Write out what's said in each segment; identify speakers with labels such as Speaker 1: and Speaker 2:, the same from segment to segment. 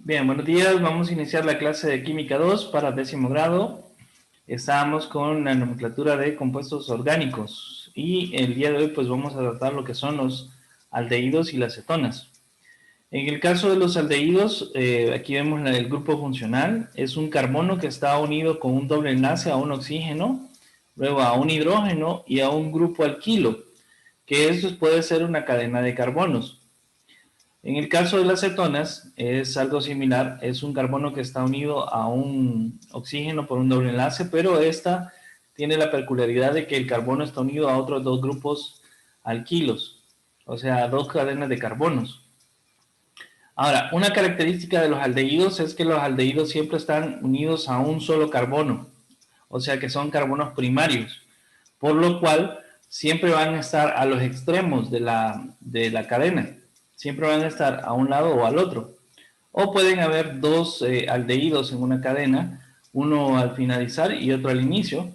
Speaker 1: Bien, buenos días. Vamos a iniciar la clase de Química 2 para 10º grado. Estamos con la nomenclatura de compuestos orgánicos y el día de hoy pues vamos a tratar lo que son los aldehídos y las cetonas. En el caso de los aldehídos, aquí vemos el grupo funcional. Es un carbono que está unido con un doble enlace a un oxígeno, luego a un hidrógeno y a un grupo alquilo, que esto puede ser una cadena de carbonos. En el caso de las cetonas es algo similar, es un carbono que está unido a un oxígeno por un doble enlace, pero esta tiene la peculiaridad de que el carbono está unido a otros dos grupos alquilos, o sea, dos cadenas de carbonos. Ahora, una característica de los aldehídos es que los aldehídos siempre están unidos a un solo carbono, o sea que son carbonos primarios, por lo cual siempre van a estar a los extremos de la cadena. Siempre van a estar a un lado o al otro. O pueden haber dos aldehídos en una cadena, uno al finalizar y otro al inicio.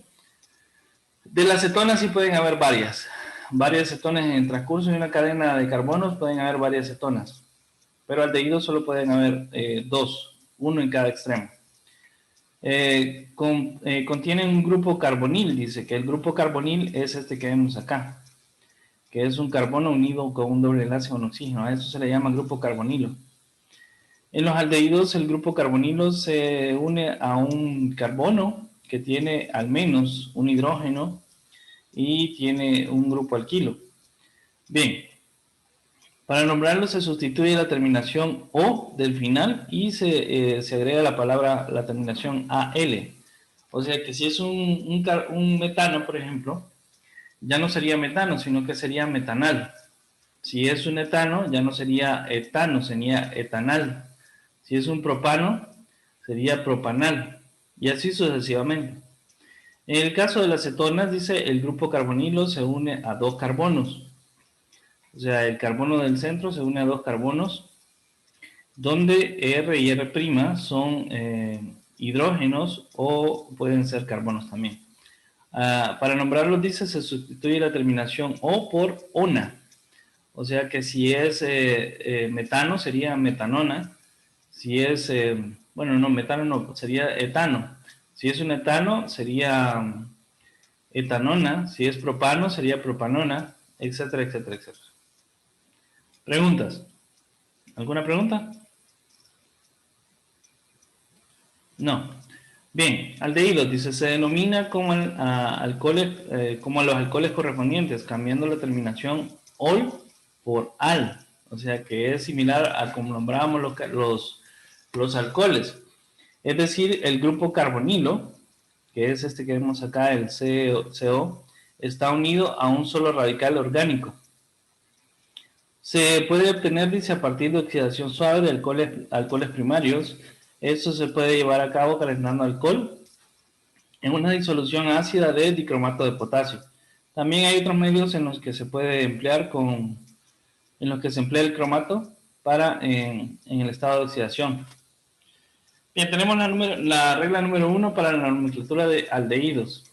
Speaker 1: De las cetonas sí pueden haber varias cetonas en el transcurso de una cadena de carbonos, pueden haber varias cetonas. Pero aldehídos solo pueden haber dos, uno en cada extremo. Contienen un grupo carbonil, dice que el grupo carbonil es este que vemos acá, que es un carbono unido con un doble enlace con oxígeno. A eso se le llama grupo carbonilo. En los aldehídos, el grupo carbonilo se une a un carbono que tiene al menos un hidrógeno y tiene un grupo alquilo. Bien, para nombrarlo se sustituye la terminación O del final y se agrega la terminación AL. O sea que si es un metano, por ejemplo, ya no sería metano, sino que sería metanal. Si es un etano, ya no sería etano, sería etanal. Si es un propano, sería propanal. Y así sucesivamente. En el caso de las cetonas, dice, el grupo carbonilo se une a dos carbonos. O sea, el carbono del centro se une a dos carbonos, donde R y R' son hidrógenos o pueden ser carbonos también. Para nombrarlos, dice, se sustituye la terminación O por ona. O sea que si es metano, sería metanona. Si es, bueno, no, metano no, sería etano. Si es un etano, sería etanona. Si es propano, sería propanona, etcétera, etcétera, etcétera. ¿Preguntas? ¿Alguna pregunta? No. Bien, aldehídos, dice, se denomina como, alcoholes, como a los alcoholes correspondientes, cambiando la terminación ol por al. O sea que es similar a como nombrábamos los alcoholes. Es decir, el grupo carbonilo, que es este que vemos acá, el CO, está unido a un solo radical orgánico. Se puede obtener, dice, a partir de oxidación suave de alcoholes primarios. Eso se puede llevar a cabo calentando alcohol en una disolución ácida de dicromato de potasio. También hay otros medios en los que se puede emplear en los que se emplea el cromato para en el estado de oxidación. Bien, tenemos la regla número 1 para la nomenclatura de aldehídos.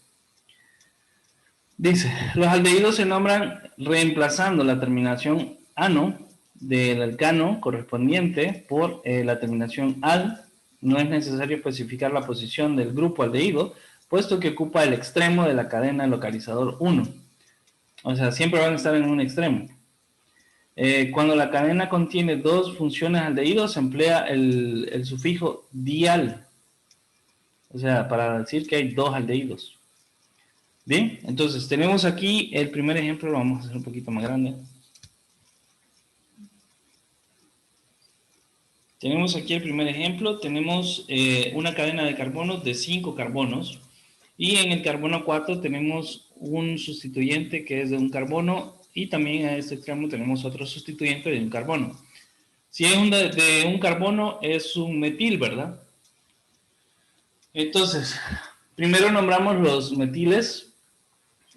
Speaker 1: Dice, los aldehídos se nombran reemplazando la terminación ano del alcano correspondiente por la terminación al. No es necesario especificar la posición del grupo aldehído, puesto que ocupa el extremo de la cadena localizador 1. O sea, siempre van a estar en un extremo. Cuando la cadena contiene dos funciones aldehídos, se emplea el sufijo dial. O sea, para decir que hay dos aldehídos. Bien, entonces tenemos aquí el primer ejemplo, lo vamos a hacer un poquito más grande. Tenemos aquí el primer ejemplo, tenemos una cadena de carbonos de 5 carbonos y en el carbono 4 tenemos un sustituyente que es de un carbono y también a este extremo tenemos otro sustituyente de un carbono. Si es de un carbono es un metil, ¿verdad? Entonces, primero nombramos los metiles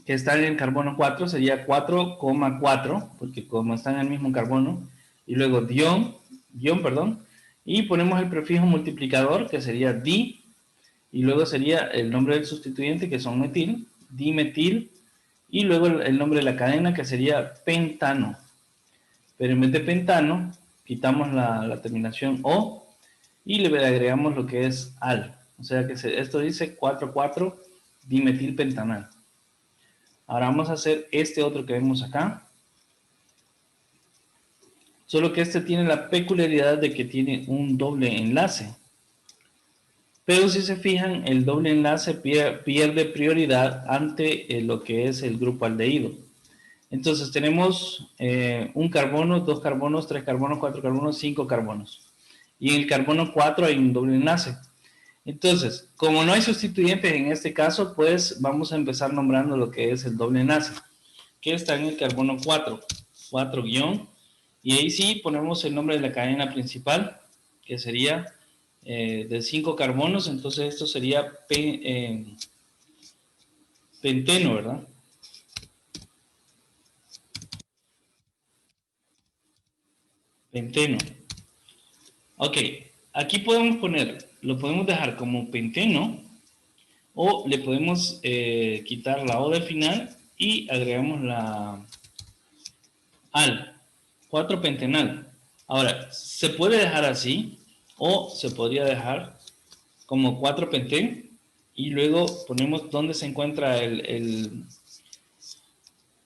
Speaker 1: que están en el carbono 4, sería 4,4, porque como están en el mismo carbono, y luego dión, y ponemos el prefijo multiplicador, que sería di, y luego sería el nombre del sustituyente, que son metil, dimetil, y luego el nombre de la cadena, que sería pentano. Pero en vez de pentano, quitamos la terminación O, y le agregamos lo que es al. O sea que esto dice 4,4 dimetilpentanal. Ahora vamos a hacer este otro que vemos acá. Solo que este tiene la peculiaridad de que tiene un doble enlace. Pero si se fijan, el doble enlace pierde prioridad ante lo que es el grupo aldehído. Entonces tenemos un carbono, dos carbonos, tres carbonos, cuatro carbonos, cinco carbonos. Y en el carbono 4 hay un doble enlace. Entonces, como no hay sustituyentes en este caso, pues vamos a empezar nombrando lo que es el doble enlace, que está en el carbono 4, 4 guión, y ahí sí ponemos el nombre de la cadena principal, que sería de 5 carbonos, entonces esto sería penteno, ¿verdad? Penteno. Ok, aquí podemos poner, lo podemos dejar como penteno, o le podemos quitar la O del final y agregamos la al, 4-pentenal. Ahora, se puede dejar así o se podría dejar como 4-pentén y luego ponemos dónde se encuentra el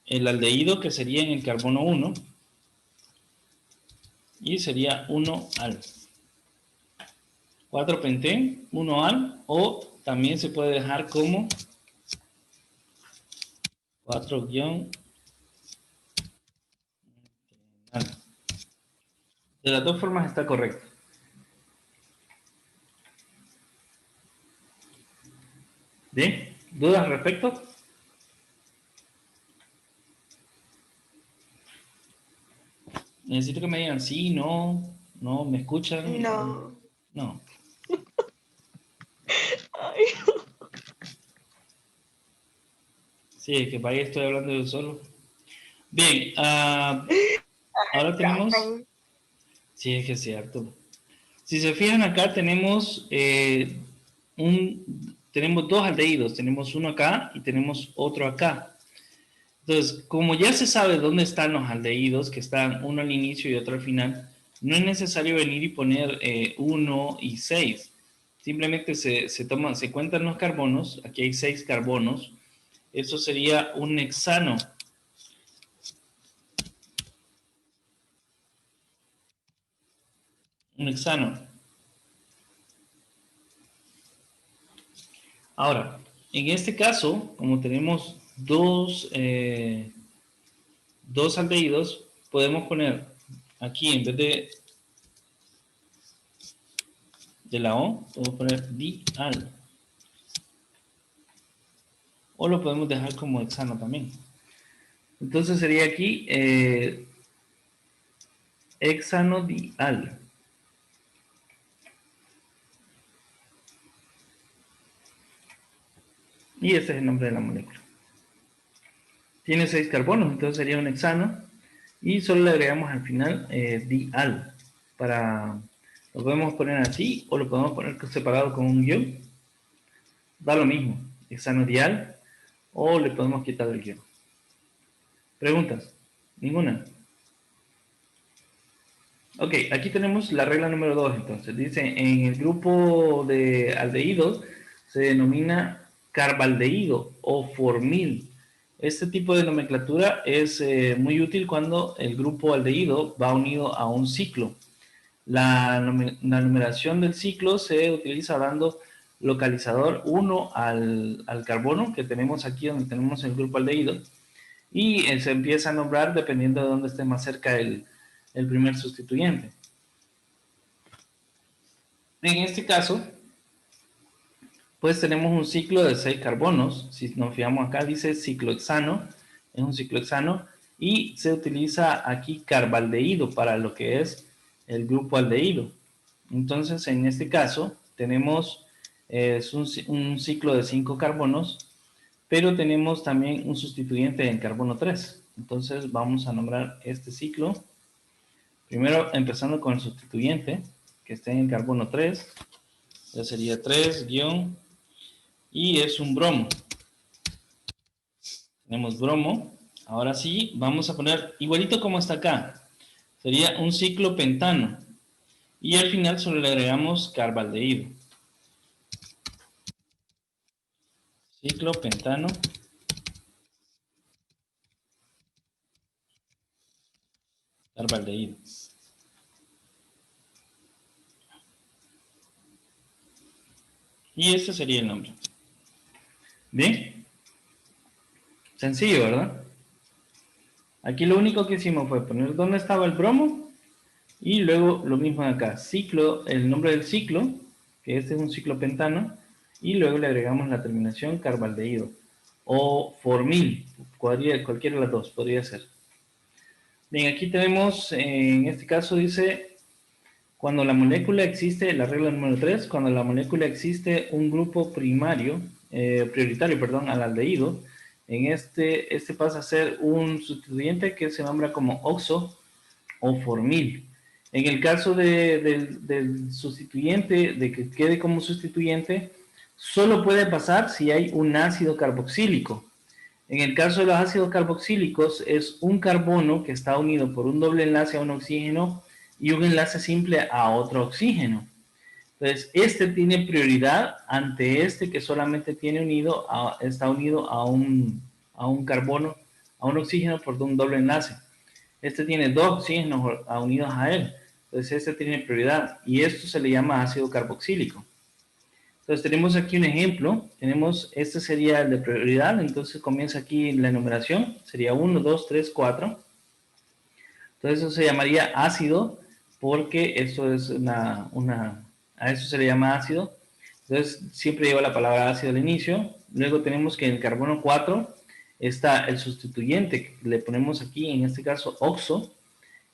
Speaker 1: aldehído, que sería en el carbono 1 y sería 1 al. 4-pentén, 1 al, o también se puede dejar como 4- al. De las dos formas está correcto. ¿Bien? ¿Dudas al respecto? Necesito que me digan sí, no, no, me escuchan.
Speaker 2: No.
Speaker 1: No.
Speaker 2: Ay.
Speaker 1: Sí, es que para ahí estoy hablando yo solo. Bien, ahora tenemos.
Speaker 2: Profe.
Speaker 1: Sí, es que es cierto. Si se fijan acá, tenemos tenemos dos aldehídos. Tenemos uno acá y tenemos otro acá. Entonces, como ya se sabe dónde están los aldehídos, que están uno al inicio y otro al final, no es necesario venir y poner 1 y 6. Simplemente se cuentan los carbonos. Aquí hay 6 carbonos. Eso sería un hexano. Un hexano. Ahora, en este caso, como tenemos dos aldehídos, podemos poner aquí en vez de la O, podemos poner dial. O lo podemos dejar como hexano también. Entonces sería aquí hexanodial. Y este es el nombre de la molécula. Tiene 6 carbonos, entonces sería un hexano. Y solo le agregamos al final dial. Lo podemos poner así o lo podemos poner separado con un guión. Da lo mismo, hexanodial, o le podemos quitar el guión. ¿Preguntas? ¿Ninguna? Ok, aquí tenemos la regla número 2 entonces. Dice, en el grupo de aldehídos se denomina carbaldehído o formil. Este tipo de nomenclatura es muy útil cuando el grupo aldehído va unido a un ciclo. La numeración del ciclo se utiliza dando localizador 1 al carbono que tenemos aquí donde tenemos el grupo aldehído y se empieza a nombrar dependiendo de dónde esté más cerca el primer sustituyente. En este caso, pues tenemos un ciclo de 6 carbonos. Si nos fijamos acá, dice ciclohexano, es un ciclohexano, y se utiliza aquí carbaldehído para lo que es el grupo aldehído. Entonces, en este caso, tenemos un ciclo de 5 carbonos, pero tenemos también un sustituyente en carbono 3. Entonces, vamos a nombrar este ciclo. Primero, empezando con el sustituyente, que está en el carbono 3. Ya sería 3 guión, y es un bromo. Tenemos bromo. Ahora sí, vamos a poner igualito como está acá. Sería un ciclo pentano. Y al final solo le agregamos carbaldehído. Ciclopentano. Carbaldehído. Y ese sería el nombre. Bien. Sencillo, ¿verdad? Aquí lo único que hicimos fue poner dónde estaba el bromo y luego lo mismo de acá. Ciclo, el nombre del ciclo, que este es un ciclopentano, y luego le agregamos la terminación carbaldehído o formil, cualquiera de las dos podría ser. Bien, aquí tenemos, en este caso dice, cuando la molécula existe, la regla número 3, cuando la molécula existe un grupo prioritario, perdón, al aldehído, en este pasa a ser un sustituyente que se nombra como oxo o formil. En el caso del sustituyente, de que quede como sustituyente, solo puede pasar si hay un ácido carboxílico. En el caso de los ácidos carboxílicos, es un carbono que está unido por un doble enlace a un oxígeno y un enlace simple a otro oxígeno. Entonces, este tiene prioridad ante este que solamente está unido a un carbono, a un oxígeno por un doble enlace. Este tiene dos oxígenos unidos a él. Entonces, este tiene prioridad y esto se le llama ácido carboxílico. Entonces, tenemos aquí un ejemplo. Este sería el de prioridad. Entonces, comienza aquí la enumeración. Sería 1, 2, 3, 4. Entonces, eso se llamaría ácido porque eso es a eso se le llama ácido. Entonces, siempre lleva la palabra ácido al inicio. Luego tenemos que en el carbono 4 está el sustituyente que le ponemos aquí, en este caso, oxo,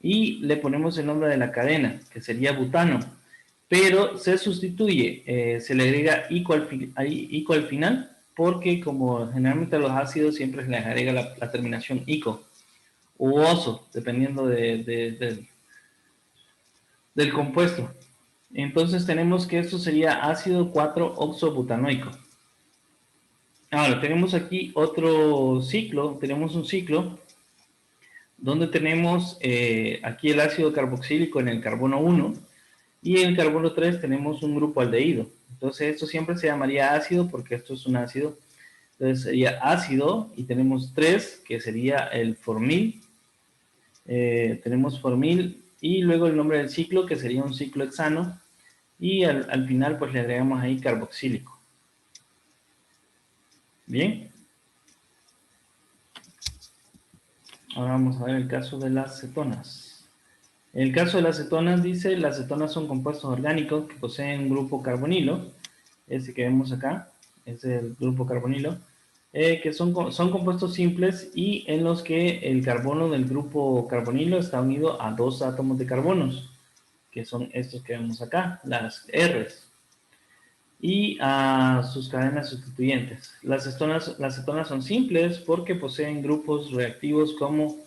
Speaker 1: y le ponemos el nombre de la cadena, que sería butano. Pero se sustituye, se le agrega ico al final, porque como generalmente a los ácidos siempre se les agrega la terminación ico u oso, dependiendo del compuesto. Entonces tenemos que esto sería ácido 4-oxobutanoico. Ahora tenemos aquí otro ciclo, tenemos un ciclo donde tenemos aquí el ácido carboxílico en el carbono 1 y en el carbono 3 tenemos un grupo aldehído. Entonces esto siempre se llamaría ácido porque esto es un ácido. Entonces sería ácido y tenemos 3 que sería el formil. Tenemos formil y luego el nombre del ciclo que sería un ciclo hexano y al final pues le agregamos ahí carboxílico. Bien. Ahora vamos a ver el caso de las cetonas. En el caso de las cetonas dice, las cetonas son compuestos orgánicos que poseen un grupo carbonilo, ese que vemos acá, es el grupo carbonilo, que son compuestos simples y en los que el carbono del grupo carbonilo está unido a dos átomos de carbonos, que son estos que vemos acá, las R's, y a sus cadenas sustituyentes. Las cetonas son simples porque poseen grupos reactivos como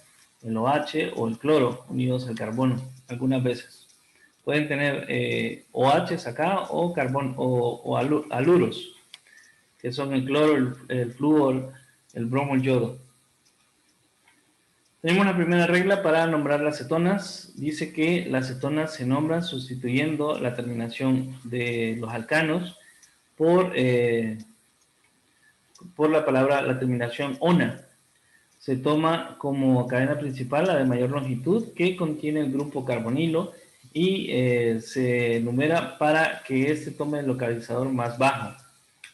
Speaker 1: el OH o el cloro unidos al carbono, algunas veces. Pueden tener OHs acá o aluros, que son el cloro, el flúor, el bromo, el yodo. Tenemos la primera regla para nombrar las cetonas. Dice que las cetonas se nombran sustituyendo la terminación de los alcanos por la terminación ona. Se toma como cadena principal la de mayor longitud que contiene el grupo carbonilo y se numera para que este tome el localizador más bajo.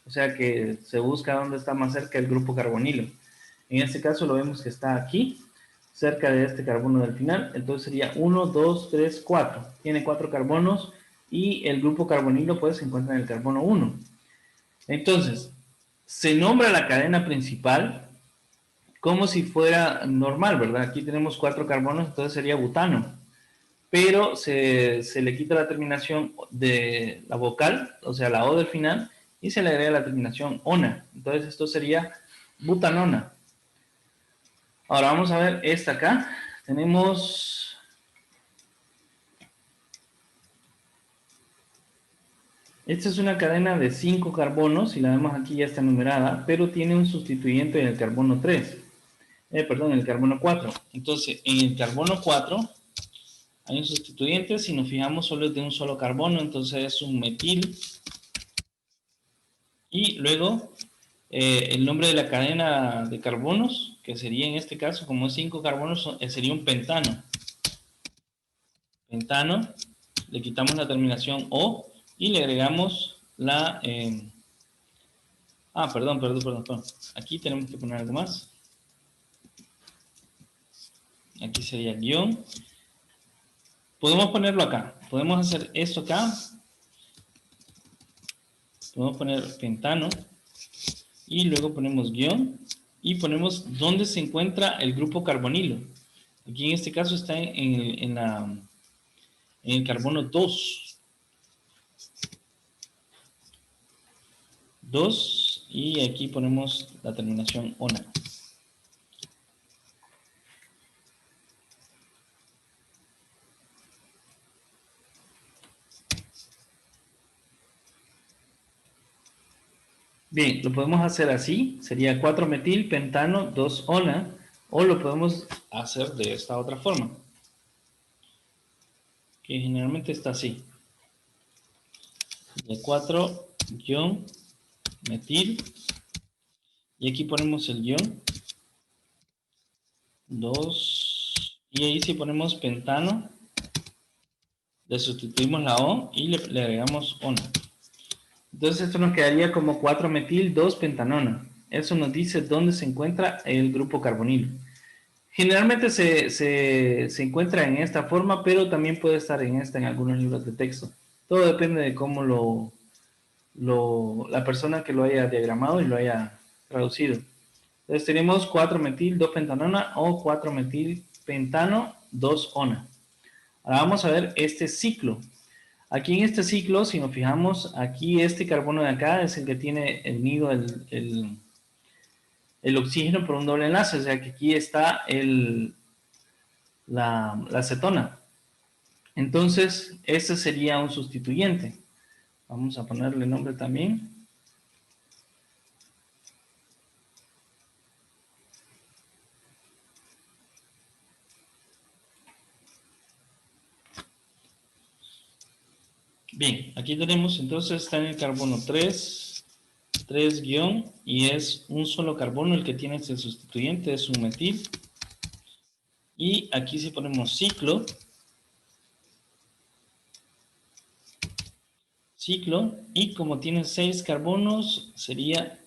Speaker 1: O sea que se busca dónde está más cerca el grupo carbonilo. En este caso lo vemos que está aquí, cerca de este carbono del final. Entonces sería 1, 2, 3, 4. Tiene 4 carbonos y el grupo carbonilo pues se encuentra en el carbono 1. Entonces, se nombra la cadena principal como si fuera normal, ¿verdad? Aquí tenemos 4 carbonos, entonces sería butano. Pero se le quita la terminación de la vocal, o sea, la O del final, y se le agrega la terminación ona. Entonces esto sería butanona. Ahora vamos a ver esta acá. Tenemos... Esta es una cadena de 5 carbonos, y la vemos aquí ya está numerada, pero tiene un sustituyente en el carbono 3. En el carbono 4. Entonces, en el carbono 4 Hay un sustituyente, si nos fijamos solo es de un solo carbono, entonces es un metil. Y luego el nombre de la cadena de carbonos, que sería en este caso, como es 5 carbonos, sería un pentano. Pentano, le quitamos la terminación O y le agregamos la... perdón. Aquí tenemos que poner algo más. Aquí sería guión. Podemos ponerlo acá. Podemos hacer esto acá. Podemos poner pentano. Y luego ponemos guión. Y ponemos dónde se encuentra el grupo carbonilo. Aquí en este caso está en el carbono 2. 2. Y aquí ponemos la terminación ONA. Bien, lo podemos hacer así, sería 4-metil, pentano, 2-ona, o lo podemos hacer de esta otra forma, que generalmente está así. De 4-metil, y aquí ponemos el guión, 2, y ahí si ponemos pentano, le sustituimos la O y le agregamos ona. Entonces esto nos quedaría como 4-metil, 2-pentanona. Eso nos dice dónde se encuentra el grupo carbonilo. Generalmente se encuentra en esta forma, pero también puede estar en esta en algunos libros de texto. Todo depende de cómo la persona que lo haya diagramado y lo haya traducido. Entonces tenemos 4-metil, 2-pentanona o 4-metil, pentano, 2-ona. Ahora vamos a ver este ciclo. Aquí en este ciclo, si nos fijamos, aquí este carbono de acá es el que tiene unido el oxígeno por un doble enlace, o sea que aquí está la acetona. Entonces, este sería un sustituyente. Vamos a ponerle nombre también. Bien, aquí tenemos, entonces está en el carbono 3 guión, y es un solo carbono el que tiene este sustituyente, es un metil. Y aquí si ponemos ciclo, y como tiene 6 carbonos, sería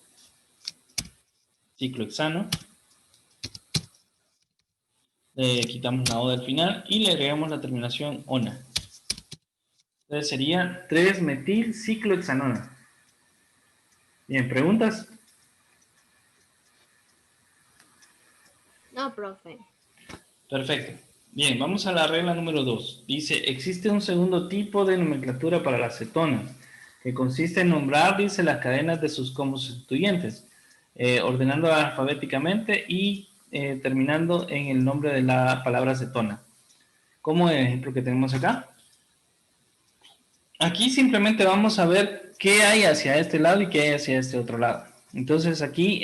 Speaker 1: ciclohexano. Le quitamos la O del final y le agregamos la terminación ona. Entonces sería 3-metil ciclohexanona. Bien, ¿preguntas?
Speaker 2: No, profe.
Speaker 1: Perfecto. Bien, vamos a la regla número 2. Dice, existe un segundo tipo de nomenclatura para las cetonas, que consiste en nombrar, dice, las cadenas de sus constituyentes, ordenándolas alfabéticamente y terminando en el nombre de la palabra cetona. Como el ejemplo que tenemos acá. Aquí simplemente vamos a ver qué hay hacia este lado y qué hay hacia este otro lado. Entonces aquí,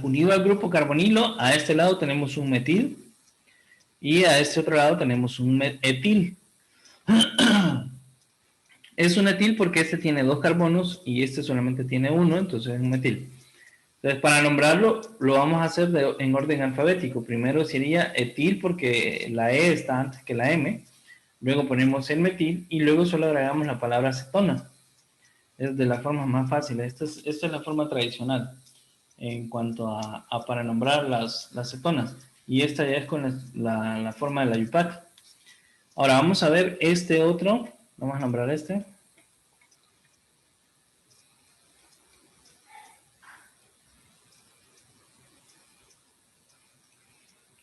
Speaker 1: unido al grupo carbonilo, a este lado tenemos un metil y a este otro lado tenemos un etil. Es un etil porque este tiene 2 carbonos y este solamente tiene 1, entonces es un metil. Entonces, para nombrarlo, lo vamos a hacer en orden alfabético. Primero sería etil porque la E está antes que la M. Luego ponemos el metil y luego solo agregamos la palabra acetona. Es de la forma más fácil. Esta es la forma tradicional en cuanto a para nombrar las cetonas. Y esta ya es con la forma de la YUPAC. Ahora vamos a ver este otro. Vamos a nombrar este.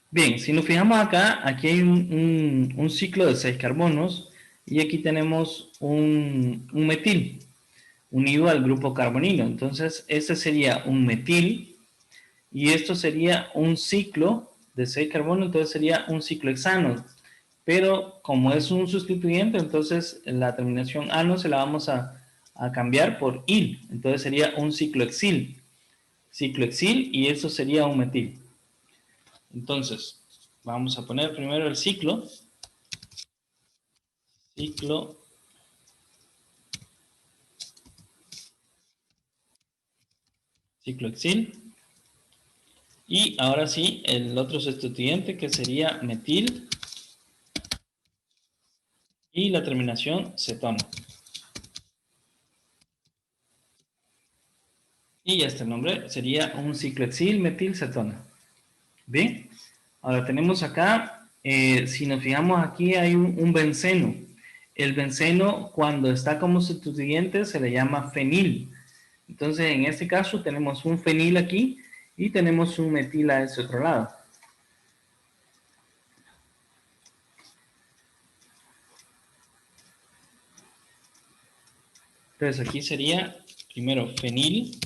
Speaker 1: Bien, si nos fijamos acá, aquí hay un ciclo de 6 carbonos y aquí tenemos un metil unido al grupo carbonilo. Entonces, este sería un metil y esto sería un ciclo de 6 carbonos, entonces sería un ciclohexano. Pero como es un sustituyente, entonces la terminación ano se la vamos a cambiar por il. Entonces sería un ciclohexil. Ciclohexil y eso sería un metil. Entonces, vamos a poner primero el ciclo. ciclo ciclohexil. Y ahora sí, el otro sustituyente que sería metil y la terminación cetona. Y este nombre sería un ciclohexil metilcetona. Bien, ahora tenemos acá, si nos fijamos aquí hay un benceno. El benceno cuando está como sustituyente se le llama fenil. Entonces en este caso tenemos un fenil aquí y tenemos un metil a ese otro lado. Entonces aquí sería primero fenil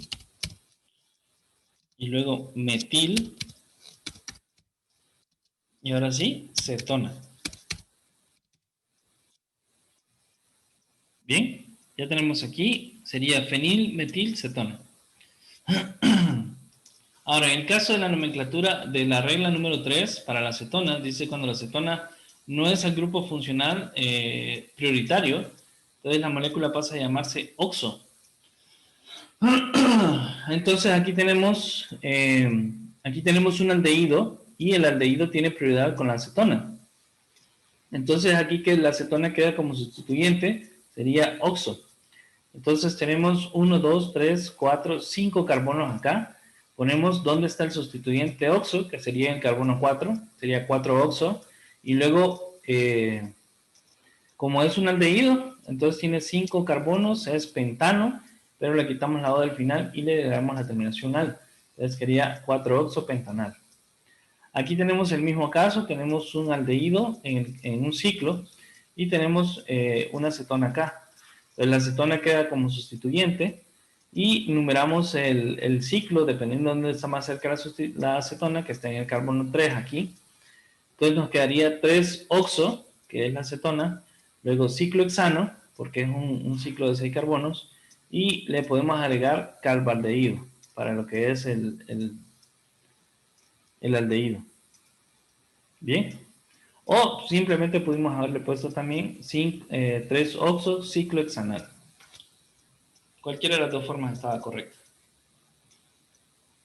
Speaker 1: y luego metil y ahora sí cetona. Bien, ya tenemos aquí, sería fenil, metil, cetona. Ahora, en el caso de la nomenclatura de la regla número 3 para la cetona, dice cuando la cetona no es el grupo funcional prioritario, entonces la molécula pasa a llamarse oxo. Entonces aquí tenemos un aldehído y el aldehído tiene prioridad con la acetona. Entonces aquí que la acetona queda como sustituyente sería oxo. Entonces tenemos 1, 2, 3, 4, 5 carbonos acá. Ponemos dónde está el sustituyente oxo, que sería el carbono 4, sería 4-oxo. Y luego, como es un aldehído, entonces tiene 5 carbonos, es pentano, pero le quitamos la O del final y le damos la terminación al. Entonces sería 4-oxo pentanal. Aquí tenemos el mismo caso, tenemos un aldehído en un ciclo y tenemos una acetona acá. Entonces la acetona queda como sustituyente y numeramos el ciclo dependiendo de dónde está más cerca la acetona, que está en el carbono 3 aquí. Entonces nos quedaría 3-oxo, que es la acetona, luego ciclohexano, porque es un ciclo de 6 carbonos, y le podemos agregar carbaldehído para lo que es el aldehído. Bien. O simplemente pudimos haberle puesto también 3-oxo ciclohexanal. Cualquiera de las dos formas estaba correcta.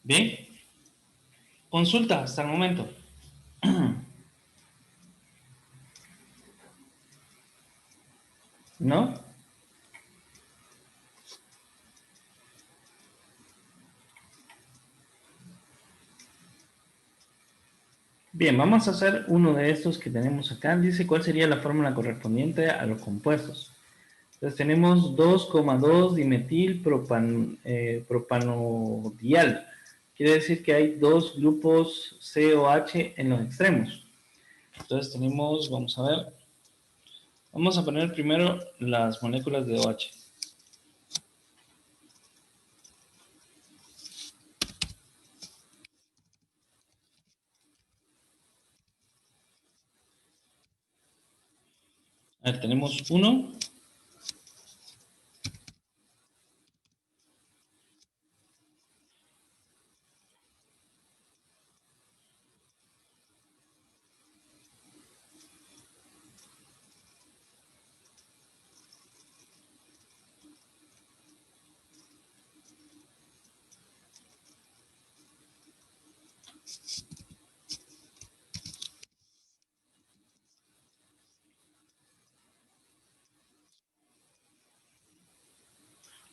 Speaker 1: Bien. Consulta hasta el momento. ¿No? Bien, vamos a hacer uno de estos que tenemos acá. Dice cuál sería la fórmula correspondiente a los compuestos. Entonces tenemos 2,2 dimetil propanodial. Quiere decir que hay dos grupos COH en los extremos. Entonces tenemos, vamos a ver, vamos a poner primero las moléculas de OH. A ver, tenemos 1.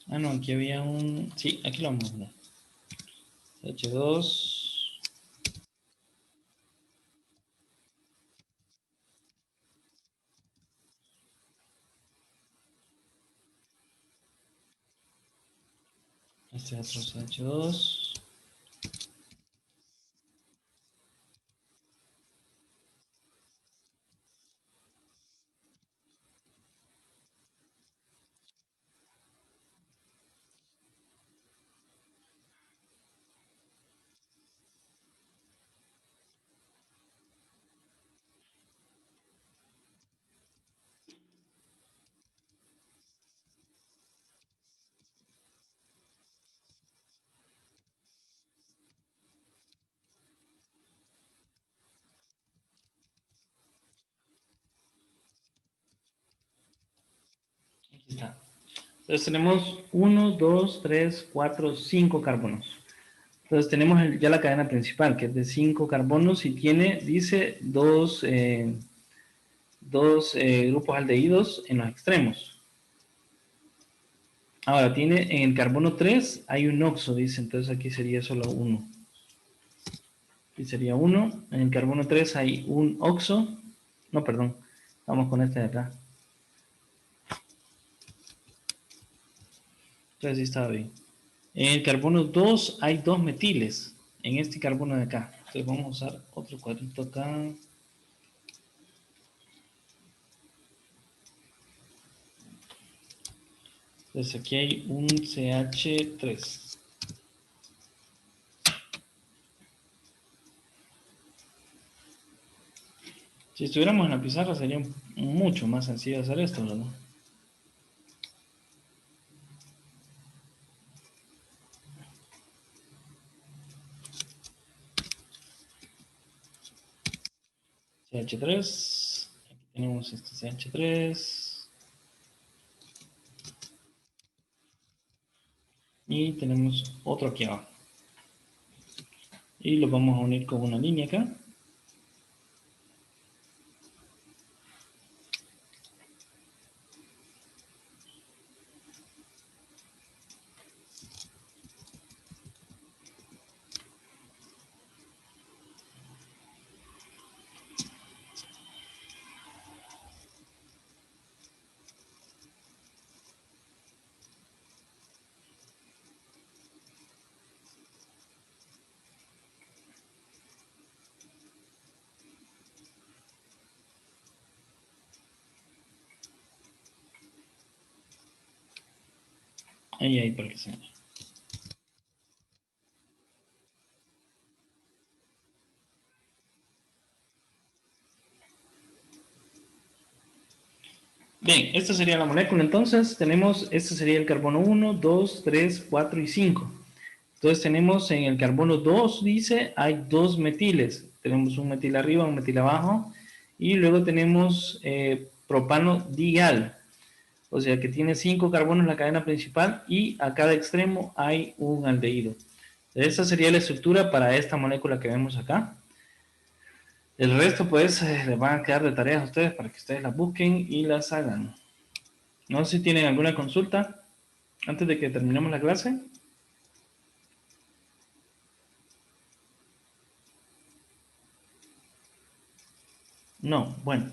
Speaker 1: Ah, no, aquí había un... Sí, aquí lo vamos a poner. H2. Este otro es H2. Está. Entonces tenemos 1, 2, 3, 4, 5 carbonos. Entonces tenemos ya la cadena principal, que es de 5 carbonos y tiene, dice, dos grupos aldehídos en los extremos. Ahora, tiene en el carbono 3 hay un oxo, dice, entonces aquí sería solo 1. Aquí sería 1. En el carbono 3 hay un oxo. No, perdón. Vamos con este de acá. Entonces sí estaba bien. En el carbono 2 hay 2 metiles. En este carbono de acá. Entonces vamos a usar otro cuadrito acá. Entonces aquí hay un CH3. Si estuviéramos en la pizarra sería mucho más sencillo hacer esto, ¿verdad? CH3. Aquí tenemos este CH3. Y tenemos otro aquí abajo. Y lo vamos a unir con una línea acá. Ahí para que se vea. Bien, esta sería la molécula entonces. Tenemos, este sería el carbono 1, 2, 3, 4 y 5. Entonces tenemos en el carbono 2, dice, hay 2 metiles. Tenemos un metil arriba, un metil abajo. Y luego tenemos propano dial. O sea que tiene 5 carbonos en la cadena principal y a cada extremo hay un aldehído. Esa sería la estructura para esta molécula que vemos acá. El resto pues les van a quedar de tareas a ustedes para que ustedes las busquen y las hagan. No sé si tienen alguna consulta antes de que terminemos la clase. No, bueno,